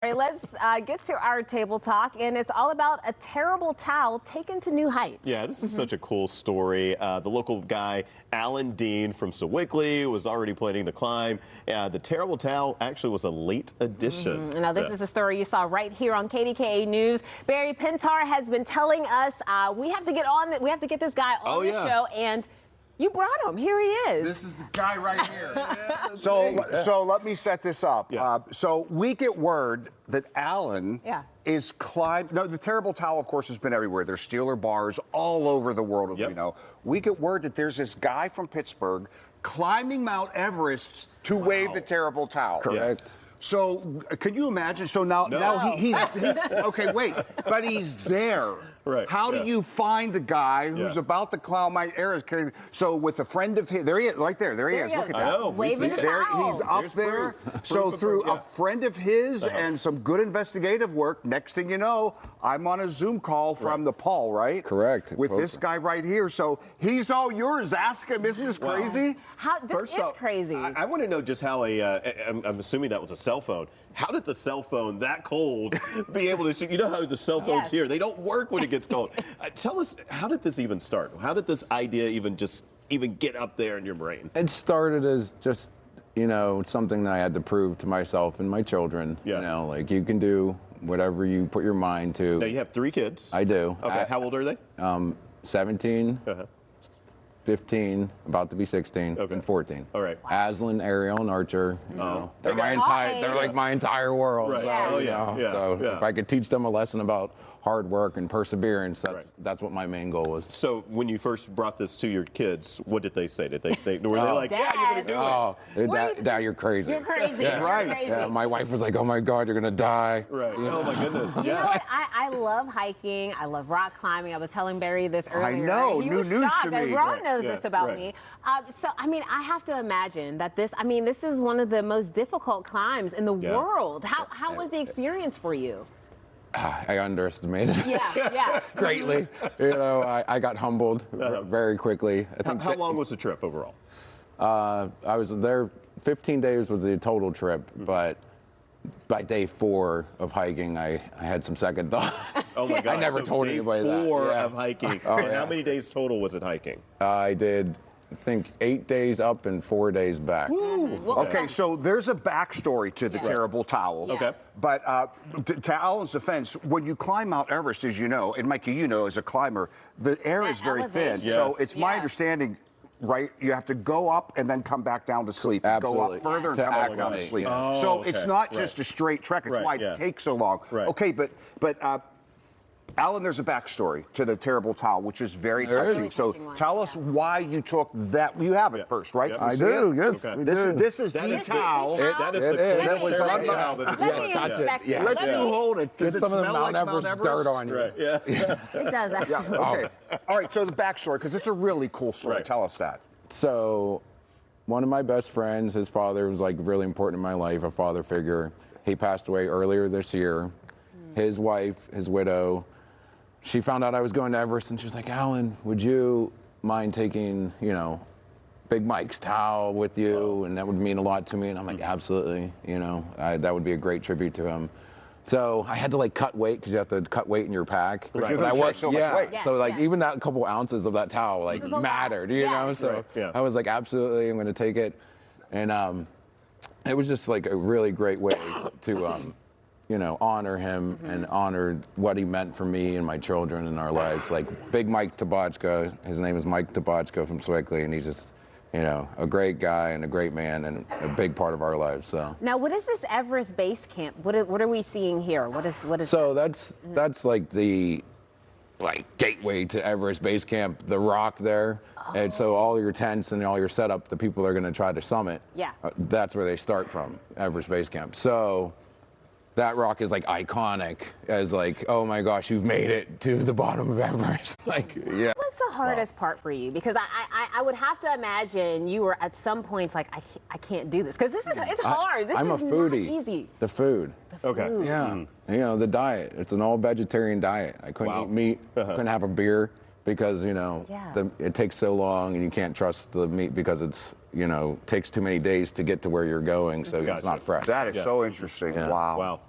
right, let's get to our table talk, and it's all about a terrible towel taken to new heights. Yeah, this is such a cool story. The local guy, Alan Dean from Sewickley, was already planning the climb. The terrible towel actually was a late addition. Now, this is a story you saw right here on KDKA News. Barry Pintar has been telling us we have to get this guy on the show, and you brought him. Here he is. This is the guy right here. So let me set this up. Yeah. So we get word that Alan is climbing. No, the terrible towel, of course, has been everywhere. There's Steeler bars all over the world, as we know. We get word that there's this guy from Pittsburgh climbing Mount Everest to wave the terrible towel. Correct. Yeah. So can you imagine? So now he's okay. Wait, but he's there. Right. How do you find the guy who's about to climb Mount Everest? So with a friend of his, there he is, right there. There he is. Look at that. I know. Waving the towel. He's up there. So through a friend of his and some good investigative work, next thing you know, I'm on a Zoom call from Nepal, right? Correct. With this guy right here. So he's all yours. Ask him. Isn't this crazy? This is crazy. I want to know just how I'm assuming that was a cell phone. How did the cell phone that cold be able to shoot? You know how the cell phones here, they don't work when it gets cold. Tell us, how did this even start? How did this idea even get up there in your brain? It started as just, something that I had to prove to myself and my children. Yeah. Like you can do whatever you put your mind to. Now you have 3 kids. I do. Okay, how old are they? 17. 15, about to be 16, and 14. All right. Aslan, Ariel, and Archer. They're like my entire world. Right. So, So if I could teach them a lesson about hard work and perseverance, that's what my main goal was. So when you first brought this to your kids, what did they say? Were they like, Dad, yeah, you're gonna do it? Dad, you're crazy. You're crazy. Yeah. You're crazy. Yeah, my wife was like, oh my God, you're gonna die. Right. Oh my goodness. You know what? I love hiking. I love rock climbing. I was telling Barry this earlier. I know. He New was news shocked. to me. Ron knows this about me. So, I have to imagine that this is one of the most difficult climbs in the world. How was the experience for you? I underestimated it. Yeah. Greatly. I got humbled very quickly. I think how long was the trip overall? I was there, 15 days was the total trip, but by day 4 of hiking, I had some second thought. Oh my God. I never told anybody that. Day 4 of hiking. And how many days total was it hiking? I did, I think, 8 days up and 4 days back. Okay, so there's a backstory to the terrible towel. Yeah. Okay. But to Alan's defense, when you climb Mount Everest, as you know, and Mikey, as a climber, the air is very thin. Yes. So it's my understanding, right, you have to go up and then come back down to sleep. Absolutely. Go up further and come back down to sleep. So it's not just a straight trek. It's why it takes so long. Okay, but Alan, there's a backstory to the terrible towel, which is very touching. So tell us why you took that. You have it first, right? I do, yes. Okay. This is the towel. That is the coolest Let terrible towel that is touch it. Yeah. Let you hold it. Get some of the Mount Everest dirt on you. Right. Yeah. It does actually. Okay. All right, so the backstory, because it's a really cool story. Right. Tell us that. So, one of my best friends, his father was like really important in my life, a father figure. He passed away earlier this year. His wife, his widow, she found out I was going to Everest and she was like, Alan, would you mind taking, Big Mike's towel with you? And that would mean a lot to me. And I'm like, absolutely, that would be a great tribute to him. So I had to cut weight because you have to cut weight in your pack. Right. I worked so much weight. Yes, so even that couple ounces of that towel mattered, you know. So I was like, absolutely, I'm going to take it, and it was just like a really great way to, honor him and honor what he meant for me and my children and our lives. Like Big Mike Tabachka, his name is Mike Tabachka from Sewickley, and he's just, a great guy and a great man and a big part of our lives. So now, what is this Everest Base Camp? What are we seeing here? What is? So that's like the gateway to Everest Base Camp, the rock there. And so all your tents and all your setup, the people that are going to try to summit, that's where they start from, Everest Base Camp. So that rock is iconic as oh my gosh, you've made it to the bottom of Everest. What's the hardest part for you? Because I would have to imagine you were at some points I can't do this because it's hard. I'm a foodie. Not easy. The food. Okay. Yeah. The diet. It's an all vegetarian diet. I couldn't eat meat. Couldn't have a beer because it takes so long and you can't trust the meat because it's takes too many days to get to where you're going, so it's not fresh. That is so interesting. Wow.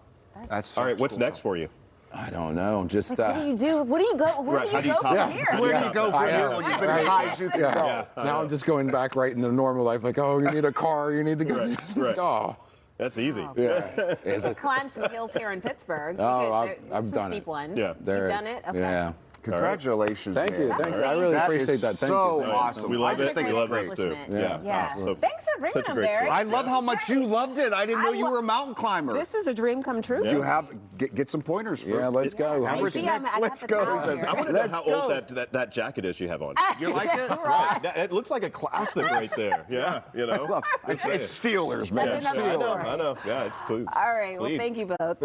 That's All right, what's next for you? I don't know. Just What do you do? Where do you go? Where do you go from here? Where do you go from here when you've been as high as you can go? Yeah. Now I'm just going back right into normal life. Like, oh, you need a car. You need to go. Right. Oh. That's easy. Oh, Yeah. You climbed some hills here in Pittsburgh. Oh, some I've done steep it. ones. Yeah. You've done it? Okay. Yeah. Congratulations, Thank man. you. Thank you. I really That appreciate is that. Thank so you. awesome. We love it. Great We love this too. accomplishment. Yeah. So, Thanks for bringing such a them, great Barry. story. I love how much you loved it. I didn't know you were a mountain climber. This is a dream come true. You have get some pointers. Yeah, let's go. I Everest see next. I got Let's the go. towel Says, here. I want to know Let's how go. old that jacket is you have on. You like it? Right. It looks like a classic right there. Yeah, you know. It's Steelers, man. That's another I story. know. Yeah, it's cool. All right. Well, Clean. thank you both.